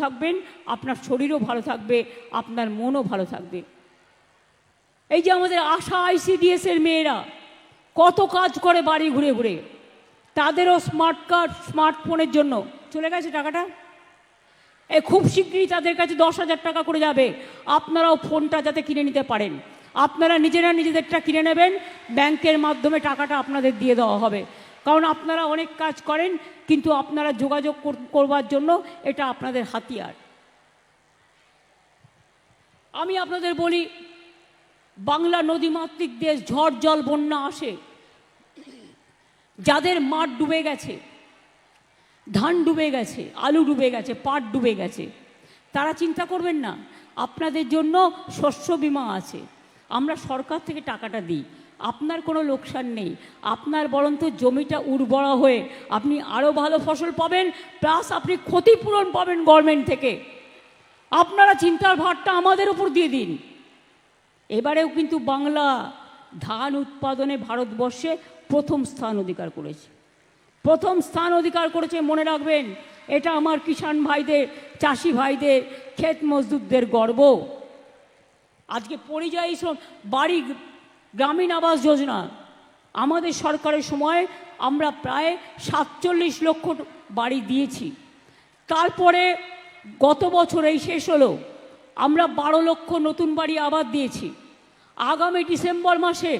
থাকবেন, আপনার শরীরও ভালো থাকবে, আপনার মনও ভালো থাকবে। এই যে আমাদের আশা আইসিডিএসের মেয়েরা কত কাজ করে বাড়ি ঘুরে ঘুরে, তাদেরও স্মার্ট কার্ড, স্মার্টফোনের জন্য চলে গেছে টাকাটা। খুব শীঘ্রই তাদের কাছে 10,000 টাকা করে যাবে। আপনারাও ফোনটা যাতে কিনে নিতে পারেন, আপনারা নিজেরা নিজেদেরটা কিনে নেবেন, ব্যাংকের মাধ্যমে টাকাটা আপনাদের দিয়ে দেওয়া হবে। কারণ আপনারা অনেক কাজ করেন, কিন্তু আপনারা যোগাযোগ করবার জন্য এটা আপনাদের হাতিয়ার। আমি আপনাদের বলি, বাংলা নদীমাতৃক দেশ, ঝড় জল বন্যা আসে, যাদের মাঠ ডুবে গেছে, ধান ডুবে গেছে, আলু ডুবে গেছে, পাট ডুবে গেছে, তারা চিন্তা করবেন না, আপনাদের জন্য শস্য বীমা আছে। আমরা সরকার থেকে টাকাটা দিই, আপনার কোনো লোকসান নেই, আপনার বরঞ্চ জমিটা উর্বরা হয়ে আপনি আরও ভালো ফসল পাবেন, প্লাস আপনি ক্ষতিপূরণ পাবেন গভর্নমেন্ট থেকে। আপনারা চিন্তার ভারটা আমাদের উপর দিয়ে দিন। এবারেও কিন্তু বাংলা ধান উৎপাদনে ভারতবর্ষে প্রথম স্থান অধিকার করেছে, প্রথম স্থান অধিকার করেছে। মনে রাখবেন, এটা আমার কিষাণ ভাইদের, চাষি ভাইদের, ক্ষেত মজদুরদের গর্ব। আজকে পরিযায়ী বাড়ি, গ্রামীণ আবাস যোজনা আমাদের সরকারের সময় আমরা প্রায় 47 লক্ষ বাড়ি দিয়েছি। তারপরে গত বছর এই শেষ হলো, আমরা 12 লক্ষ নতুন বাড়ি আবার দিয়েছি। আগামী ডিসেম্বর মাসে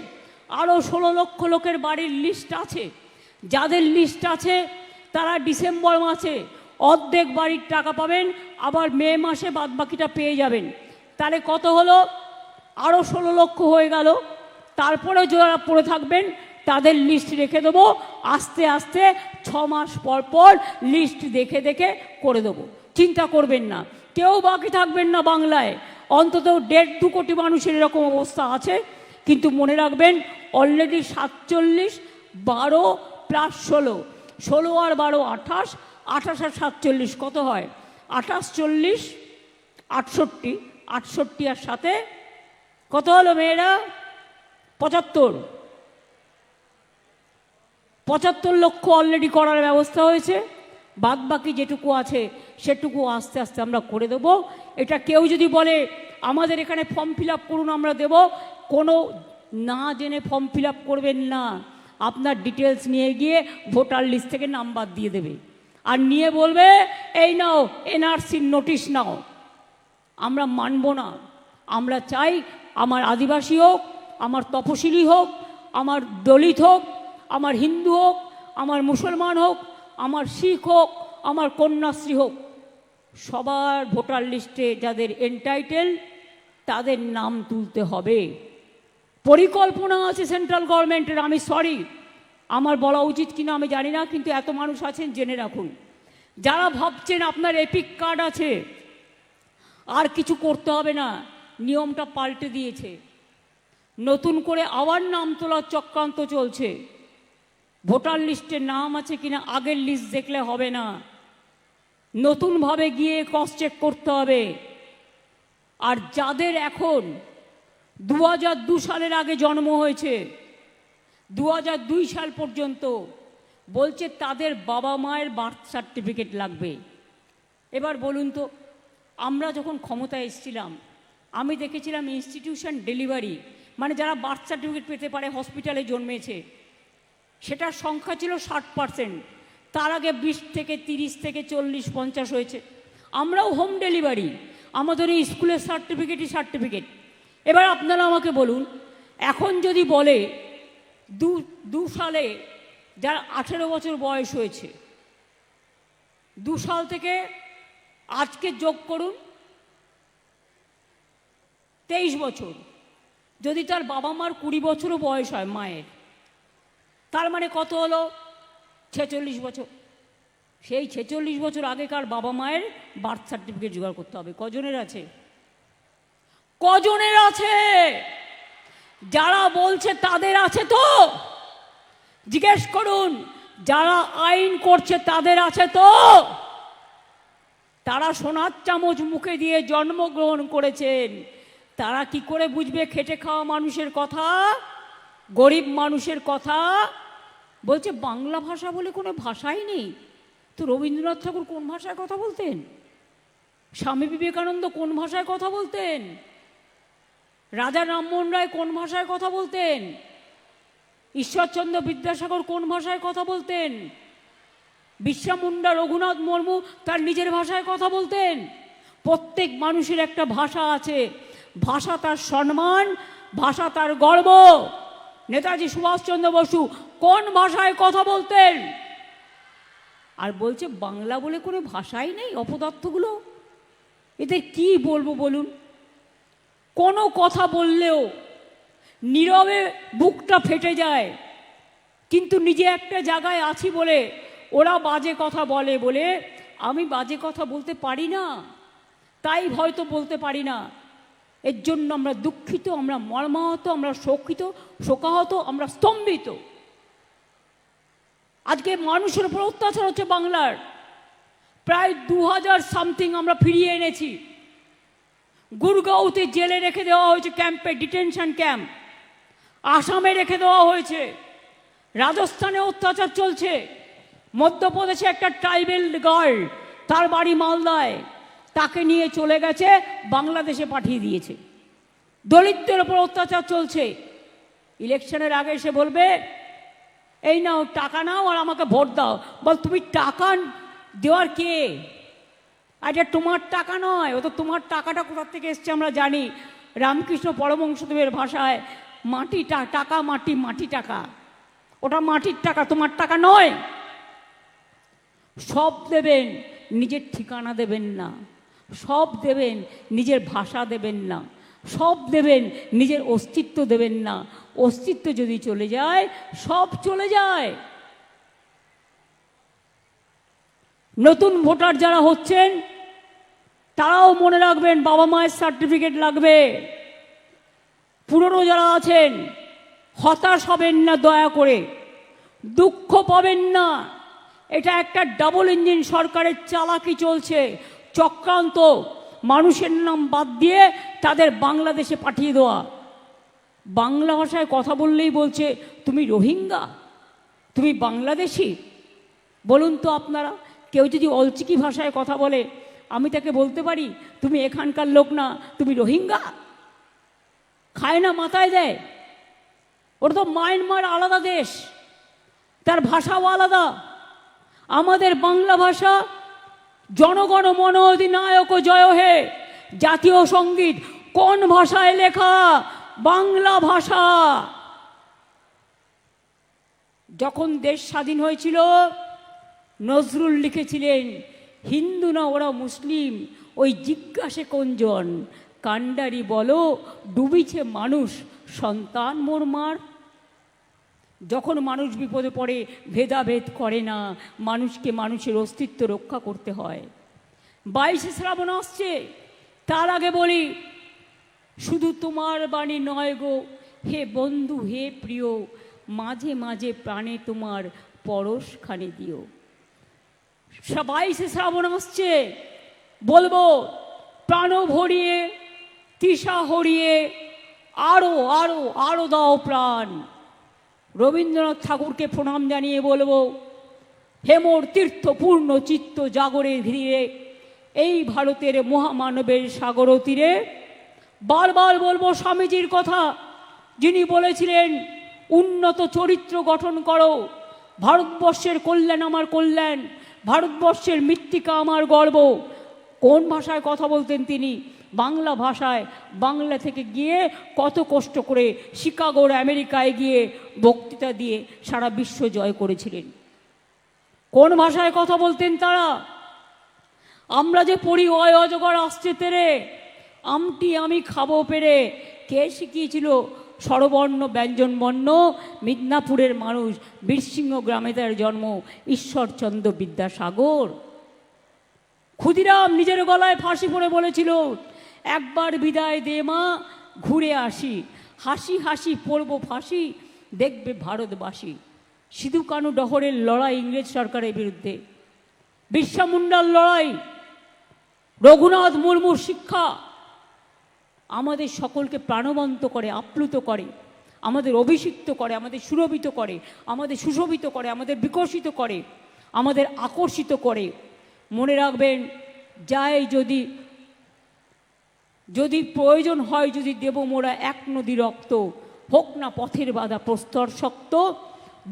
আরও 16 লক্ষ লোকের বাড়ির লিস্ট আছে। যাদের লিস্ট আছে তারা ডিসেম্বর মাসে অর্ধেক বাড়ির টাকা পাবেন, আবার মে মাসে বাদবাকিটা পেয়ে যাবেন। তাহলে কত হলো? আরও 16 লক্ষ হয়ে গেল। তারপরেও যারা পড়ে থাকবেন তাদের লিস্ট রেখে দেবো, আস্তে আস্তে 6 মাস পর পর লিস্ট দেখে দেখে করে দেবো। চিন্তা করবেন না, কেউ বাকি থাকবেন না বাংলায়। অন্তত 1.5-2 কোটি মানুষের এরকম অবস্থা আছে। কিন্তু মনে রাখবেন, অলরেডি 47, 12 প্লাস 16, 16 আর 12 28, 28 আর 47 কত হয়? 28, 40, 68, 68 আর সাথে কত হলো মেয়েরা? 75 লক্ষ অলরেডি করার ব্যবস্থা হয়েছে। বাদ বাকি যেটুকু আছে সেটুকু আস্তে আস্তে আমরা করে দেবো। এটা কেউ যদি বলে আমাদের এখানে ফর্ম ফিল আপ করুন আমরা দেব, কোনো না জেনে ফর্ম ফিল আপ করবেন না। আপনার ডিটেলস নিয়ে গিয়ে ভোটার লিস্ট থেকে নাম্বার দিয়ে দেবে, আর নিয়ে বলবে এই নাও এনআরসির নোটিশ নাও। আমরা মানব না। আমরা চাই আমার আদিবাসী হোক, আমার তপশিলি হোক, আমার দলিত হোক, আমার হিন্দু হোক, আমার মুসলমান হোক, আমার শিখ হোক, আমার কন্যাশ্রী হোক, সবার ভোটার লিস্টে যাদের এনটাইটেল তাদের নাম তুলতে হবে। পরিকল্পনা আছে সেন্ট্রাল গভর্নমেন্টের। আমি সরি, আমার বলা উচিত কিনা আমি জানি না, কিন্তু এত মানুষ আছেন জেনে রাখুন। যারা ভাবছেন আপনার এপিক কার্ড আছে আর কিছু করতে হবে না, নিয়মটা পাল্টে দিয়েছে। নতুন করে আবার নাম তোলার চক্রান্ত চলছে। ভোটার লিস্টে নাম আছে কিনা আগের লিস্ট দেখলে হবে না, নতুনভাবে গিয়ে ক্রস চেক করতে হবে। আর যাদের এখন 2002 সালের আগে জন্ম হয়েছে, 2002 সাল পর্যন্ত, বলছে তাদের বাবা মায়ের বার্থ সার্টিফিকেট লাগবে। এবার বলুন তো, আমরা যখন ক্ষমতায় এসেছিলাম আমি দেখেছিলাম ইনস্টিটিউশন ডেলিভারি, মানে যারা বার্থ সার্টিফিকেট পেতে পারে হসপিটালে জন্মেছে, সেটার সংখ্যা ছিল 60%। তার আগে 20 থেকে 30 থেকে 40, 50 হয়েছে। আমরাও হোম ডেলিভারি, আমাদের এই স্কুলের সার্টিফিকেট। এবার আপনারা আমাকে বলুন, এখন যদি বলে 2 সালে যার 18 বছর বয়স হয়েছে, 2 সাল থেকে আজকে যোগ করুন 23 বছর, যদি তার বাবা মার 20 বছরও বয়স হয় মায়ের, তার মানে কত হলো? 46 বছর। সেই 46 বছর আগেকার বাবা মায়ের বার্থ সার্টিফিকেট জোগাড় করতে হবে। কজনের আছে? কজনের আছে? যারা বলছে তাদের আছে তো? জিজ্ঞেস করুন। যারা আইন করছে তাদের আছে তো? তারা সোনার চামচ মুখে দিয়ে জন্মগ্রহণ করেছেন, তারা কি করে বুঝবে খেটে খাওয়া মানুষের কথা, গরিব মানুষের কথা? বলছে বাংলা ভাষা বলে কোনো ভাষাই নেই। তো রবীন্দ্রনাথ ঠাকুর কোন ভাষায় কথা বলতেন? স্বামী বিবেকানন্দ কোন ভাষায় কথা বলতেন? রাজা রামমোহন রায় কোন ভাষায় কথা বলতেন? ঈশ্বরচন্দ্র বিদ্যাসাগর কোন ভাষায় কথা বলতেন? বিরসা মুন্ডা, রঘুনাথ মুর্মু তার নিজের ভাষায় কথা বলতেন। প্রত্যেক মানুষের একটা ভাষা আছে, ভাষা তার সম্মান, ভাষা তার গর্ব। নেতাজি সুভাষচন্দ্র বসু কোন ভাষায় কথা বলতেন? আর বলছে বাংলা বলে কোনো ভাষাই নেই, অপদার্থগুলো, এদের কি বলবো বলুন? কোনো কথা বললেও নীরবে বুকটা ফেটে যায়, কিন্তু নিজে একটা জায়গায় আছি বলে ওরা বাজে কথা বলে বলে আমি বাজে কথা বলতে পারি না, তাই হয়তো বলতে পারি না। এর জন্য আমরা দুঃখিত, আমরা মর্মাহত, আমরা শোকাহত, আমরা স্তম্ভিত। আজকে মানুষের উপর অত্যাচার হচ্ছে বাংলার। প্রায় 2000 সামথিং আমরা ফিরিয়ে এনেছি। গুরগাঁওতে জেলে রেখে দেওয়া হয়েছে, ক্যাম্পে, ডিটেনশন ক্যাম্প। আসামে রেখে দেওয়া হয়েছে। রাজস্থানে অত্যাচার চলছে। মধ্যপ্রদেশে একটা ট্রাইবেল গার্ল, তার বাড়ি মালদায়, তাকে নিয়ে চলে গেছে, বাংলাদেশে পাঠিয়ে দিয়েছে। দলিতদের ওপর অত্যাচার চলছে। ইলেকশনের আগে এসে বলবে এই নাও টাকা নাও আর আমাকে ভোট দাও। বল তুমি টাকা দেওয়ার কে? এটা তোমার টাকা নয়, ও তো তোমার টাকাটা কোথা থেকে এসছে আমরা জানি। রামকৃষ্ণ পরমহংসদেবের ভাষায় মাটি টাকা, মাটি মাটি টাকা, ওটা মাটির টাকা, তোমার টাকা নয়। সব দেবেন, নিজের ঠিকানা দেবেন না। সব দেবেন, নিজের ভাষা দেবেন না। সব দেবেন, নিজের অস্তিত্ব দেবেন না। অস্তিত্ব যদি চলে যায়, সব চলে যায়। নতুন ভোটার যারা হচ্ছেন তারাও মনে রাখবেন বাবা মায়ের সার্টিফিকেট লাগবে। পুরনো যারা আছেন হতাশ হবেন না, দয়া করে দুঃখ পাবেন না। এটা একটা ডাবল ইঞ্জিন সরকারের চালাকি চলছে, চক্রান্ত। মানুষের নাম বাদ দিয়ে তাদের বাংলাদেশে পাঠিয়ে দেওয়া। বাংলা ভাষায় কথা বললেই বলছে তুমি রোহিঙ্গা, তুমি বাংলাদেশি। বলুন তো আপনারা, কেউ যদি অলচিকি ভাষায় কথা বলে আমি তাকে বলতে পারি তুমি এখানকার লোক না, তুমি রোহিঙ্গা? খায় না, মাথায় দেয়। ওটা তো মায়ানমার আলাদা দেশ, তার ভাষাও আলাদা। আমাদের বাংলা ভাষা জনগণ মন অধিনায়ক জয় হে জাতীয় সঙ্গীত কোন ভাষায় লেখা? বাংলা ভাষা। যখন দেশ স্বাধীন হয়েছিল নজরুল লিখেছিলেন হিন্দু না ওরা মুসলিম, ওই জিজ্ঞাসে কোনজন, কান্ডারি বলো ডুবিছে মানুষ সন্তান মোর মার। যখন মানুষ বিপদে পড়ে ভেদাভেদ করে না, মানুষকে মানুষের অস্তিত্ব রক্ষা করতে হয়। 22শে শ্রাবণ আসছে, তার আগে বলি শুধু তোমার বাণী নয় গো হে বন্ধু হে প্রিয়, মাঝে মাঝে প্রাণে তোমার পরশখানি দিও। 22শে শ্রাবণ আসছে, বলবো প্রাণ ভরিয়ে তৃষা হরিয়ে আরো আরো আরো দাও প্রাণ। রবীন্দ্রনাথ ঠাকুরকে প্রণাম জানিয়ে বলবো হেমর তীর্থপূর্ণ চিত্ত জাগরে ধীরে এই ভারতের মহামানবের সাগর তীরে। বারবার বলবো স্বামীজির কথা, যিনি বলেছিলেন উন্নত চরিত্র গঠন করো, ভারতবর্ষের কল্যাণ আমার কল্যাণ, ভারতবর্ষের মৃত্তিকা আমার গর্ব। কোন ভাষায় কথা বলতেন তিনি? বাংলা ভাষায়। বাংলা থেকে গিয়ে কত কষ্ট করে শিকাগোর আমেরিকায় গিয়ে বক্তৃতা দিয়ে সারা বিশ্ব জয় করেছিলেন। কোন ভাষায় কথা বলতেন তারা? আমরা যে পড়ি অয় অজগর আসছে তেরে, আমটি আমি খাবো পেরে, কে শিখিয়েছিল? স্বরবর্ণ ব্যঞ্জনবর্ণ মিদনাপুরের মানুষ, বীরসিংহ গ্রামে তার জন্ম, ঈশ্বরচন্দ্র বিদ্যাসাগর। ক্ষুদিরাম নিজের গলায় ফাঁসি পড়ে বলেছিল একবার বিদায় দে মা, ঘুরে আসি, হাসি হাসি পড়ব ফাঁসি, দেখবে ভারতবাসী। সিধু কানু ডহরের লড়াই ইংরেজ সরকারের বিরুদ্ধে, বিরসা মুন্ডার লড়াই, রঘুনাথ মুর্মুর শিক্ষা আমাদের সকলকে প্রাণবন্ত করে, আপ্লুত করে, আমাদের অভিষিক্ত করে, আমাদের সুরভিত করে, আমাদের সুশোভিত করে, আমাদের বিকশিত করে, আমাদের আকর্ষিত করে। মনে রাখবেন, যায় যদি যদি প্রয়োজন হয় যদি দেব মোরা এক নদী রক্ত, হোক না পথের বাধা প্রস্তর শক্ত,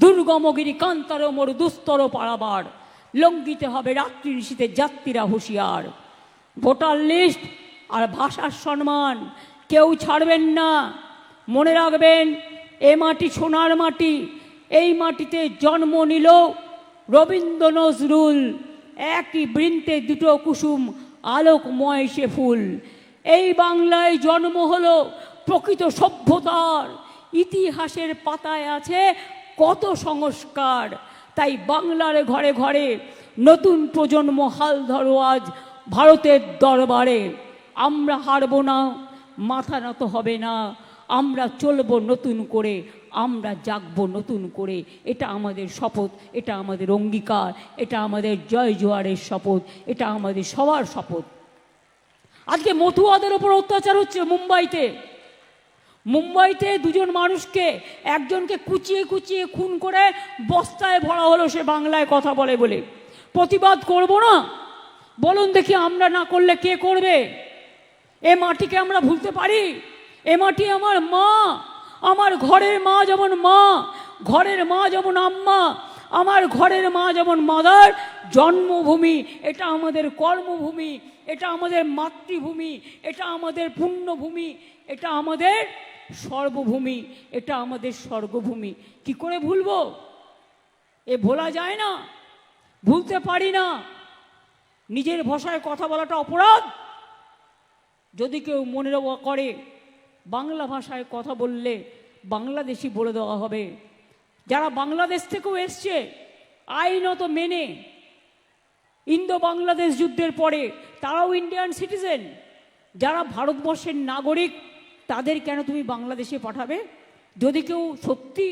দুর্গমগিরি কান্তর মোর দুস্তর পারাবার, লঙ্ঘিতে হবে রাত্রি ঋষিতে যাত্রীরা হুঁশিয়ার। ভোটার লিস্ট আর ভাষার সম্মান কেউ ছাড়বেন না। মনে রাখবেন, এ মাটি সোনার মাটি, এই মাটিতে জন্ম নিল রবীন্দ্র নজরুল, একই বৃন্তে দুটো কুসুম আলোকময় সে ফুল। এই বাংলায় জন্ম হলো প্রকৃত সভ্যতার, ইতিহাসের পাতায় আছে কত সংস্কার। তাই বাংলার ঘরে ঘরে নতুন প্রজন্ম হাল ধরো আজ ভারতের দরবারে। আমরা হারবো না, মাথা নত হবে না, আমরা চলবো নতুন করে, আমরা জাগবো নতুন করে। এটা আমাদের শপথ, এটা আমাদের অঙ্গীকার, এটা আমাদের জয় জোয়ারের শপথ, এটা আমাদের সবার শপথ। আজকে মতুয়াদের ওপর অত্যাচার হচ্ছে মুম্বাইতে। মুম্বাইতে দুজন মানুষকে, একজনকে কুচিয়ে কুচিয়ে খুন করে বস্তায় ভরা হলো, সে বাংলায় কথা বলে বলে। প্রতিবাদ করব না? বলুন দেখি, আমরা না করলে কে করবে? এ মাটিকে আমরা ভুলতে পারি? এ মাটি আমার মা, আমার ঘরের মা যেমন মা, ঘরের মা যেমন আম্মা, আমার ঘরের মা যেমন মাদার, জন্মভূমি এটা আমাদের কর্মভূমি, এটা আমাদের মাতৃভূমি, এটা আমাদের পুণ্যভূমি, এটা আমাদের সর্বভূমি, এটা আমাদের স্বর্গভূমি। কি করে ভুলবো? এ ভোলা যায় না, ভুলতে পারি না। নিজের ভাষায় কথা বলাটা অপরাধ। যদি কেউ মনে করে বাংলা ভাষায় কথা বললে বাংলাদেশি বলে দেওয়া হবে, যারা বাংলাদেশ থেকেও এসছে আইনত মেনে, ইন্দো বাংলাদেশ যুদ্ধের পরে তারাও ইন্ডিয়ান সিটিজেন, যারা ভারতবর্ষের নাগরিক, তাদের কেন তুমি বাংলাদেশে পাঠাবে? যদি কেউ সত্যি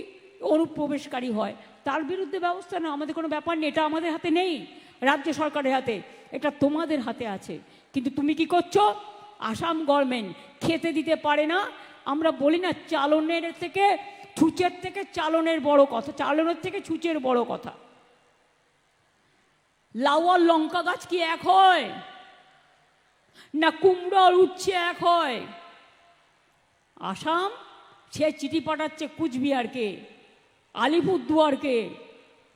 অনুপ্রবেশকারী হয় তার বিরুদ্ধে ব্যবস্থা না, আমাদের কোনো ব্যাপার নেই, এটা আমাদের হাতে নেই, রাজ্য সরকারের হাতে, এটা তোমাদের হাতে আছে। কিন্তু তুমি কি করছো? আসাম গভর্নমেন্ট খেতে দিতে পারে না। আমরা বলি না, চালনের থেকে ছুঁচের থেকে চালনের বড় কথা, চালনের থেকে ছুঁচের বড় কথা। লাউ আর লঙ্কা গাছ কি এক হয়? না কুমড়ো আর উচ্ছে এক হয়? আসাম সে চিঠি পাঠাচ্ছে কুচবিহারকে, আলিপুরদুয়ারকে,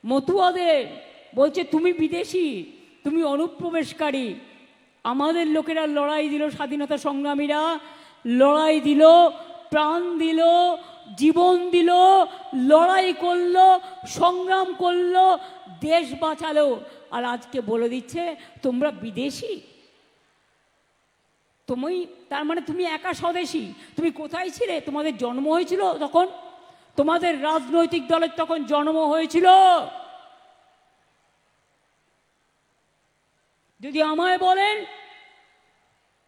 মতুয়াদের, বলছে তুমি বিদেশি, তুমি অনুপ্রবেশকারী। আমাদের লোকেরা লড়াই দিল, স্বাধীনতা সংগ্রামীরা লড়াই দিল, প্রাণ দিল, জীবন দিল, লড়াই করলো, সংগ্রাম করলো, দেশ বাঁচালো। আর আজকে বলে দিচ্ছে তোমরা বিদেশি। তুমি তার মানে তুমি একা স্বদেশী। তুমি কোথায় ছিলে? তোমাদের জন্ম হয়েছিল তখন, তোমাদের রাজনৈতিক দলের তখন জন্ম হয়েছিল। যদি আমায় বলেন,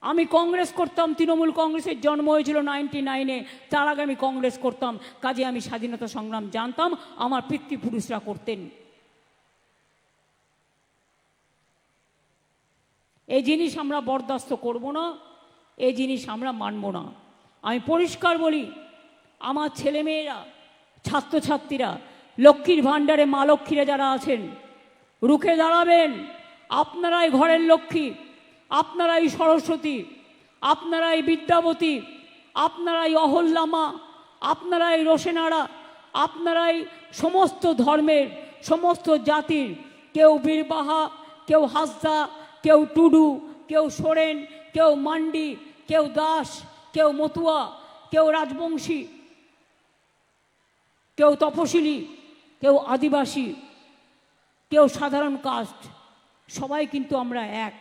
আমি কংগ্রেস করতাম, তৃণমূল কংগ্রেসের জন্ম হয়েছিল 99-এ, তার আগে আমি কংগ্রেস করতাম, কাজে আমি স্বাধীনতা সংগ্রাম জানতাম, আমার পিতৃপুরুষরা করতেন। এই জিনিস আমরা বরদাস্ত করব না, এই জিনিস আমরা মানব না। আমি পরিষ্কার বলি, আমার ছেলেমেয়েরা, ছাত্রছাত্রীরা, লক্ষ্মীর ভাণ্ডারে মা লক্ষ্মীরা যারা আছেন, রুখে দাঁড়াবেন। আপনারাই ঘরের লক্ষ্মী, আপনারাই সরস্বতী, আপনারাই বিদ্যাবতী, আপনারাই অহল্যামা, আপনারাই রোশেনারা, আপনারাই সমস্ত ধর্মের, সমস্ত জাতির, কেউ বীরবাহা, কেউ হাসদা, কেউ টুডু, কেউ সোরেন, কেউ মান্ডি, কেউ দাস, কেউ মতুয়া, কেউ রাজবংশী, কেউ তপশিলি, কেউ আদিবাসী, কেউ সাধারণ কাস্ট, সবাই কিন্তু আমরা এক।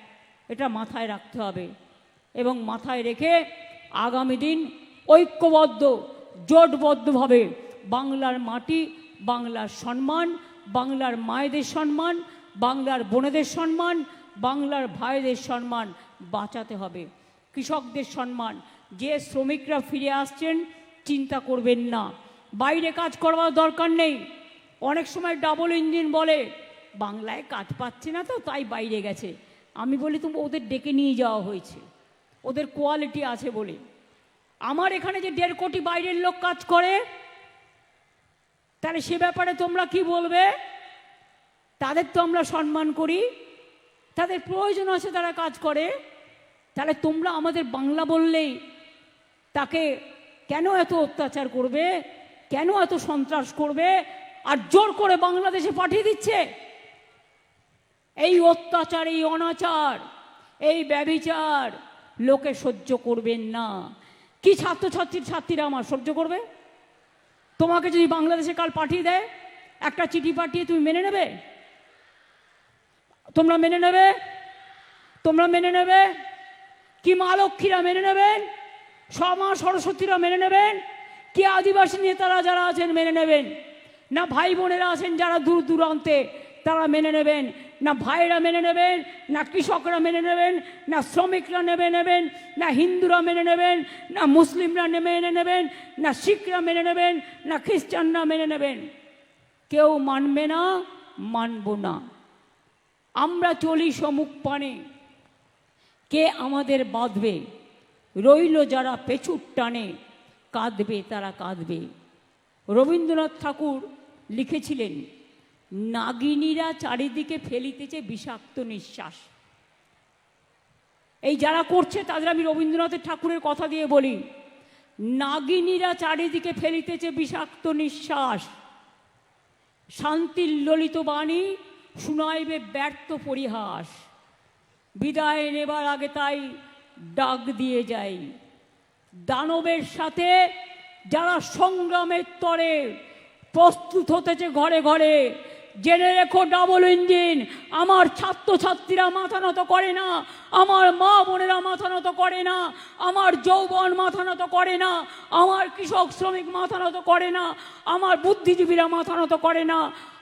এটা মাথায় রাখতে হবে এবং মাথায় রেখে আগামী দিন ঐক্যবদ্ধ, জোটবদ্ধভাবে বাংলার মাটি, বাংলার সম্মান, বাংলার মায়েদের সম্মান, বাংলার বোনেদের সম্মান, বাংলার ভাইদের সম্মান বাঁচাতে হবে। কৃষকদের সম্মান, যে শ্রমিকরা ফিরে আসছেন চিন্তা করবেন না, বাইরে কাজ করবার দরকার নেই। অনেক সময় ডাবল ইঞ্জিন বলে বাংলায় কাজ পাচ্ছে না তো তাই বাইরে গেছে। আমি বলি তুমি ওদের ডেকে নিয়ে যাওয়া হয়েছে, ওদের কোয়ালিটি আছে বলে। আমার এখানে যে 1.5 কোটি বাইরের লোক কাজ করে, তাহলে সে ব্যাপারে তোমরা কি বলবে? তাদের তো আমরা সম্মান করি, তাদের প্রয়োজন আছে, তারা কাজ করে, তাহলে তোমরা আমাদের বাংলা বললেই তাকে কেন এত অত্যাচার করবে, কেন এত সন্ত্রাস করবে, আর জোর করে বাংলাদেশে পাঠিয়ে দিচ্ছে? এই অত্যাচার, এই অনাচার, এই ব্যভিচার লোকে সহ্য করবেন না। কি ছাত্রীরা আমার সহ্য করবে? তোমাকে যদি বাংলাদেশে কাল পাঠিয়ে দেয়, একটা চিঠি পাঠিয়ে, তুমি মেনে নেবে? তোমরা মেনে নেবে? তোমরা মেনে নেবে? কি মা লক্ষ্মীরা মেনে নেবেন? মা সরস্বতীরা মেনে নেবেন? কি আদিবাসী নেতারা যারা আছেন মেনে নেবেন? না ভাই বোনেরা আছেন যারা দূর দূরান্তে তারা মেনে নেবেন? না ভাইরা মেনে নেবেন, না কৃষকরা মেনে নেবেন, না শ্রমিকরা নেবেন, না হিন্দুরা মেনে নেবেন, না মুসলিমরা মেনে নেবেন, না শিখরা মেনে নেবেন, না খ্রিস্টানরা মেনে নেবেন? কেউ মানবে না, মানব না। আমরা চলি সমুখ পানে, কে আমাদের বাঁধবে? রইল যারা পেছুর টানে, কাঁদবে তারা কাঁদবে। রবীন্দ্রনাথ ঠাকুর লিখেছিলেন, নাগিনীরা চারিদিকে ফেলিতেছে বিষাক্ত নিঃশ্বাস। এই যারা করছে তাদের আমি রবীন্দ্রনাথের ঠাকুরের কথা দিয়ে বলি, নাগিনীরা চারিদিকে ফেলিতেছে বিষাক্ত নিঃশ্বাস, শান্তির ললিত বাণী শুনাইবে ব্যর্থ পরিহাস। বিদায় নেবার আগে তাই ডাক দিয়ে যাই, দানবের সাথে যারা সংগ্রামের তরে প্রস্তুত হতেছে ঘরে ঘরে, জেনে রেখো ডাবল ইঞ্জিন আমার ছাত্রছাত্রীরা মাথা নত করে না, আমার মা বোনেরা মাথা নত করে না, আমার যৌবন মাথা নত করে না, আমার কৃষক শ্রমিক মাথা নত করে না, আমার বুদ্ধিজীবীরা মাথা নত করে না,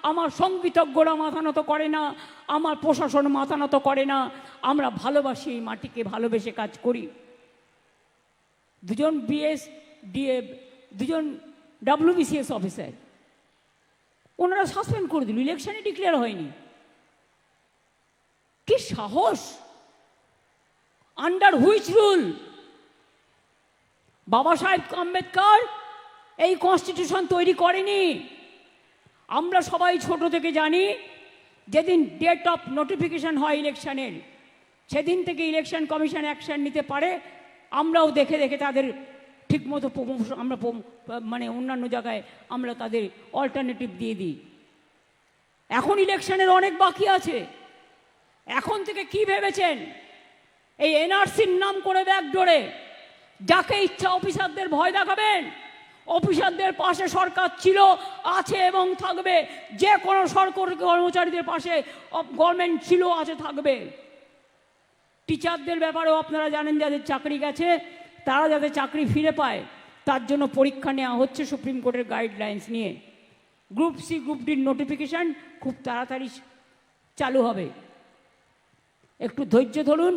আমার সঙ্গীতজ্ঞরা মাথা নত করে না, আমার প্রশাসন মাথা নত করে না। আমরা ভালোবাসি এই মাটিকে, ভালোবেসে কাজ করি। দুজন দুজন WBCS অফিসার, ওনারা সাসপেন্ড করে দিল, ইলেকশনে ডিক্লেয়ার হয়নি। কি সাহস! Under which rule? বাবা সাহেব আম্বেদকর এই কনস্টিটিউশন তৈরি করেনি। আমরা সবাই ছোট থেকে জানি, যেদিন ডেট অফ নোটিফিকেশন হয় ইলেকশনের, সেদিন থেকে ইলেকশন কমিশন অ্যাকশন নিতে পারে। আমরাও দেখে দেখে তাদের ঠিকমতো আমরা মানে অন্যান্য জায়গায় আমরা তাদের অল্টারনেটিভ দিয়ে দিই। এখন ইলেকশনের অনেক বাকি আছে। এখন থেকে কি ভেবেছেন? এই NRCর নাম করে ব্যাকডোরে যাকে ইচ্ছা অফিসারদের ভয় দেখাবেন? অফিসারদের পাশে সরকার ছিল, আছে এবং থাকবে। যে কোনো সরকারি কর্মচারীদের পাশে গভর্নমেন্ট ছিল, আছে, থাকবে। টিচারদের ব্যাপারেও আপনারা জানেন, যাদের চাকরি গেছে তারা যাতে চাকরি ফিরে পায় তার জন্য পরীক্ষা নেওয়া হচ্ছে সুপ্রিম কোর্টের গাইডলাইন্স নিয়ে। গ্রুপ সি, গ্রুপ ডির নোটিফিকেশান খুব তাড়াতাড়ি চালু হবে। একটু ধৈর্য ধরুন।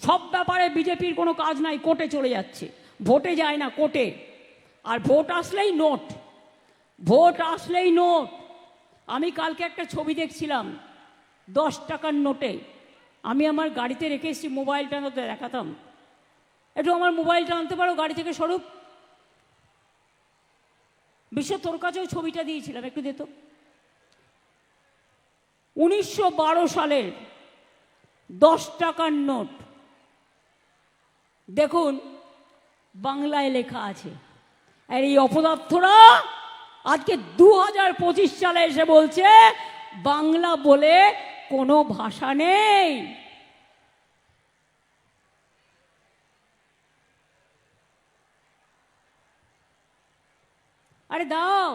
সব ব্যাপারে বিজেপির কোনো কাজ নাই, কোর্টে চলে যাচ্ছে। ভোটে যায় না, কোর্টে। আর ভোট আসলেই নোট, ভোট আসলেই নোট। আমি কালকে একটা ছবি দেখছিলাম 10 টাকার নোটে। আমি আমার গাড়িতে রেখে এসেছি, মোবাইলটা তো দেখাতাম। একটু আমার মোবাইলটা আনতে পারো গাড়ি থেকে? স্বরূপ, বিশ্ব তোর কাছেও ছবিটা দিয়েছিলাম, একটু দে তো। 1912 সালের 10 টাকার নোট দেখুন, বাংলায় লেখা আছে। আর এই অপদার্থরা আজকে 2025 সালে এসে বলছে বাংলা বলে কোনো ভাষা নেই। আরে দাও।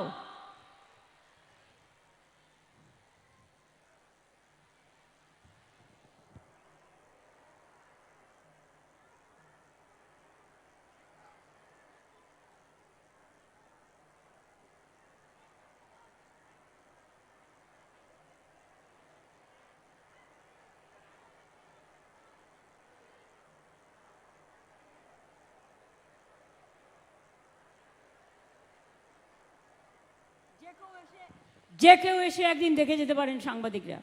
যে কেউ এসে একদিন দেখে যেতে পারেন সাংবাদিকরা।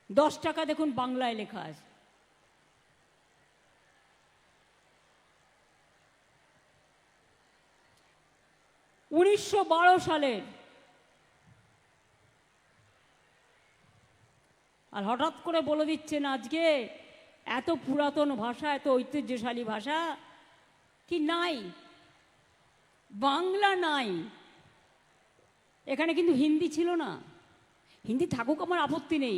10 টাকা দেখুন বাংলায় লেখা আছে। (1912 সালের। আর হঠাৎ করে বলে দিচ্ছেন আজকে এত পুরাতন ভাষা, এত ঐতিহ্যশালী ভাষা কি নাই? বাংলা নাই। এখানে কিন্তু হিন্দি ছিল না। হিন্দি থাকুক, আমার আপত্তি নেই,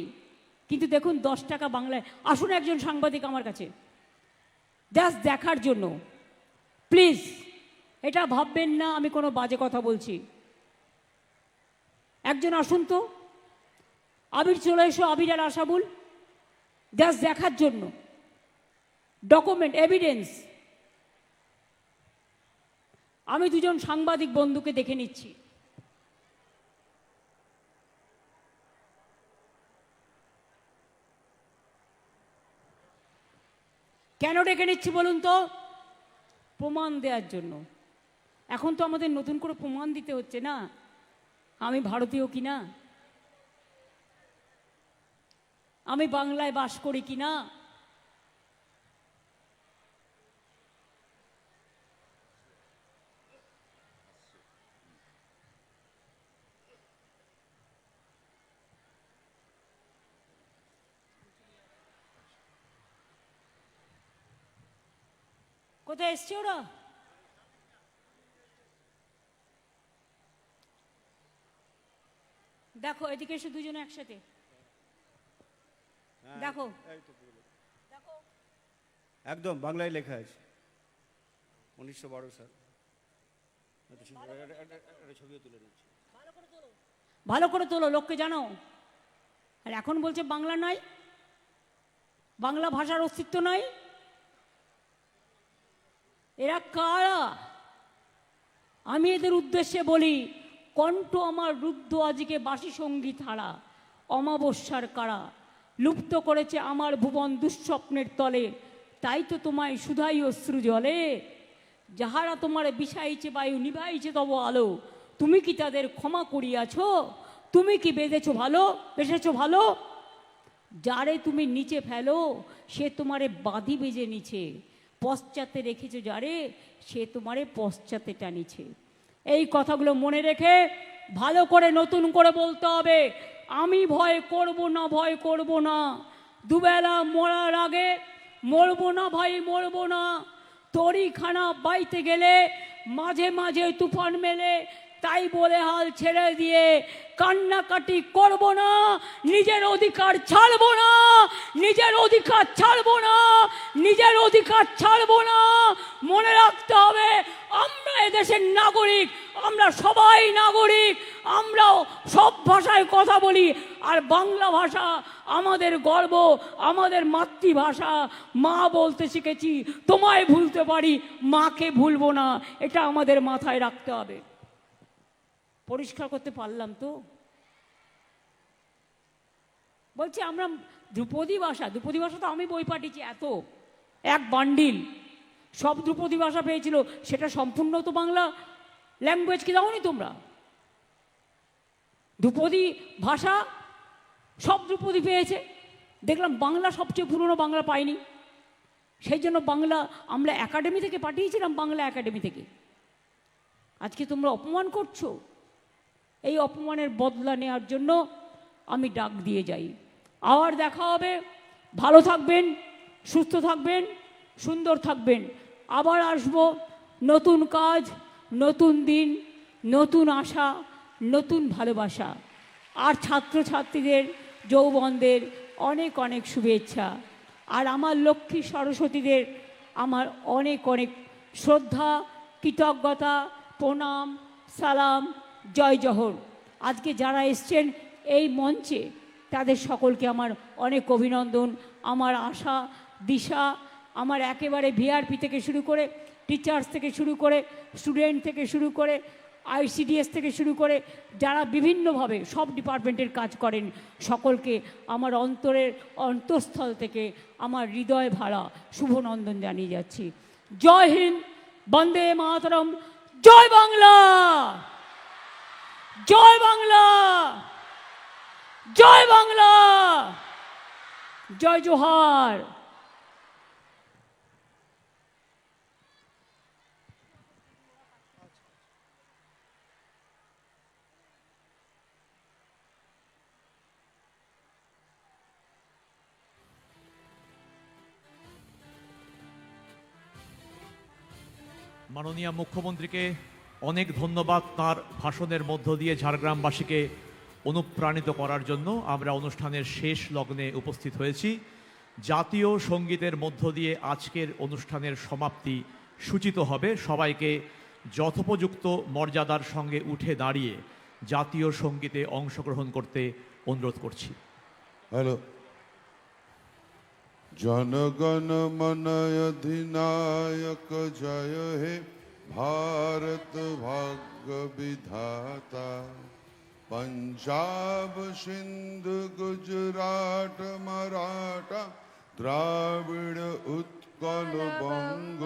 কিন্তু দেখুন 10 টাকা বাংলায়। আসুন একজন সাংবাদিক আমার কাছে, জাস্ট দেখার জন্য, প্লিজ। এটা ভাববেন না আমি কোনো বাজে কথা বলছি। একজন আসুন তো, আবির চলে এসো, আবির আর আশাবুল, জাস্ট দেখার জন্য, ডকুমেন্ট, এভিডেন্স। আমি দুজন সাংবাদিক বন্ধুকে দেখে নিচ্ছি। কেন ডেকে নিচ্ছি বলুন তো? প্রমাণ দেওয়ার জন্য। এখন তো আমাদের নতুন করে প্রমাণ দিতে হচ্ছে না আমি ভারতীয় কিনা, আমি বাংলায় বাস করি কিনা। কোথায় এসছে ওরা? দেখো এদিকে এসে দুজনে একসাথে দেখো। একদম বাংলায় লেখা আছে 1912 সাল। ছবিও তুলে নিচ্ছি। ভালো করে তোলো, লোককে জানাও। আর এখন বলছে বাংলা নাই, বাংলা ভাষার অস্তিত্ব নাই। এরা কারা? আমি এদের উদ্দেশ্যে বলি, কণ্ঠ আমার রুদ্ধ আজকে বাসি সঙ্গীত হারা, অমাবস্যার কারা লুপ্ত করেছে আমার ভুবন দুঃস্বপ্নের তলে। তাই তো তোমায় সুধাই অশ্রু জলে, যাহারা তোমার বিষাইছে বায়ু নিভাইছে তব আলো, তুমি কি তাদের ক্ষমা করিয়াছ? তুমি কি বেঁধেছো ভালো? যারে তুমি নিচে ফেলো সে তোমারে বাঁধি বেজে নিছে, পশ্চাতে রেখেছো যারে সে তোমারে পশ্চাতে টানিছে। এই কথাগুলো মনে রেখে ভালো করে নতুন করে বলতে হবে, আমি ভয় করব না, দুবেলা মরার আগে মরবো না ভাই, মরবো না। তরিখানা বাইতে গেলে মাঝে মাঝে তুফান মেলে, তাই বলে হাল ছেড়ে দিয়ে কান্নাকাটি করব না, নিজের অধিকার ছাড়বো না, মনে রাখতে হবে আমরা এদেশের নাগরিক, আমরা সবাই নাগরিক, আমরাও সব ভাষায় কথা বলি। আর বাংলা ভাষা আমাদের গর্ব, আমাদের মাতৃভাষা। মা বলতে শিখেছি, তোমায় ভুলতে পারি, মাকে ভুলবো না, এটা আমাদের মাথায় রাখতে হবে। পরিষ্কার করতে পারলাম তো? বলছি আমরা ধ্রুপদী ভাষা তো আমি বই পাঠিয়েছি এত, এক বান্ডিল সব ধ্রুপদী ভাষা পেয়েছিল, সেটা সম্পূর্ণ তো বাংলা ল্যাঙ্গুয়েজ কি দাওনি তোমরা? ধ্রুপদী ভাষা সব ধ্রুপদী পেয়েছে, দেখলাম বাংলা সবচেয়ে পুরনো বাংলা পাইনি। সেই জন্য বাংলা আমরা একাডেমি থেকে পাঠিয়েছিলাম, বাংলা একাডেমি থেকে। আজকে তোমরা অপমান করছো, এই অপমানের বদলা নেওয়ার জন্য আমি ডাক দিয়ে যাই। আবার দেখা হবে, ভালো থাকবেন, সুস্থ থাকবেন, সুন্দর থাকবেন। আবার আসবো, নতুন কাজ, নতুন দিন, নতুন আশা, নতুন ভালোবাসা। আর ছাত্রছাত্রীদের, যৌবনদের অনেক অনেক শুভেচ্ছা। আর আমার লক্ষ্মী সরস্বতীদের আমার অনেক অনেক শ্রদ্ধা, কৃতজ্ঞতা, প্রণাম, সালাম, জয় জহর। আজকে যারা এসছেন এই মঞ্চে তাদের সকলকে আমার অনেক অভিনন্দন। আমার আশা দিশা, আমার একেবারে ভিআরপি থেকে শুরু করে, টিচার্স থেকে শুরু করে, স্টুডেন্ট থেকে শুরু করে, আইসিডিএস থেকে শুরু করে, যারা বিভিন্নভাবে সব ডিপার্টমেন্টের কাজ করেন, সকলকে আমার অন্তঃস্থল থেকে আমার হৃদয় ভরা শুভনন্দন জানিয়ে যাচ্ছি। জয় হিন্দ, বন্দে মাতরম, জয় বাংলা, জয় বাংলা, জয় বাংলা, জয় জোহার। মাননীয় মুখ্যমন্ত্রীকে অনেক ধন্যবাদ তার ভাষণের মধ্য দিয়ে ঝাড়গ্রামবাসীকে অনুপ্রাণিত করার জন্য। আমরা অনুষ্ঠানের শেষ লগ্নে উপস্থিত হয়েছি। জাতীয় সঙ্গীতের মধ্য দিয়ে আজকের অনুষ্ঠানের সমাপ্তি সূচিত হবে। সবাইকে যথোপযুক্ত মর্যাদার সঙ্গে উঠে দাঁড়িয়ে জাতীয় সঙ্গীতে অংশগ্রহণ করতে অনুরোধ করছি। হ্যালো। জনগণ মন অধিনায়ক জয় হে ভারত ভাগ্য বিধাতা, पंजाब सिंध गुजरात मराठा द्राविड़ उत्कल बंग,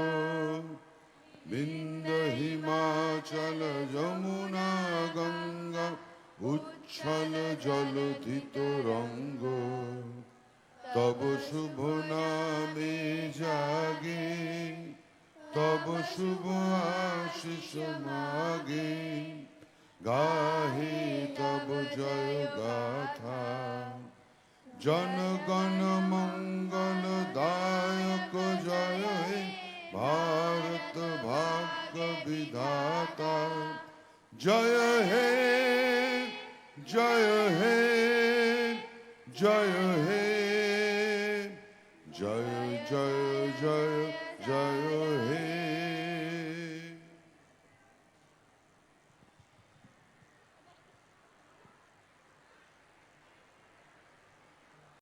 बिंद हिमाचल जमुना गंगा उच्छल जलधि तरंग, तब शुभ नामे जागे तब शुभ आशीष मागे, गाहे तब जय गाथा। जनगण मंगल दायक जय हे भारत भाग्य विधाता, जय हे जय हे जय हे जय जय जय जय हे।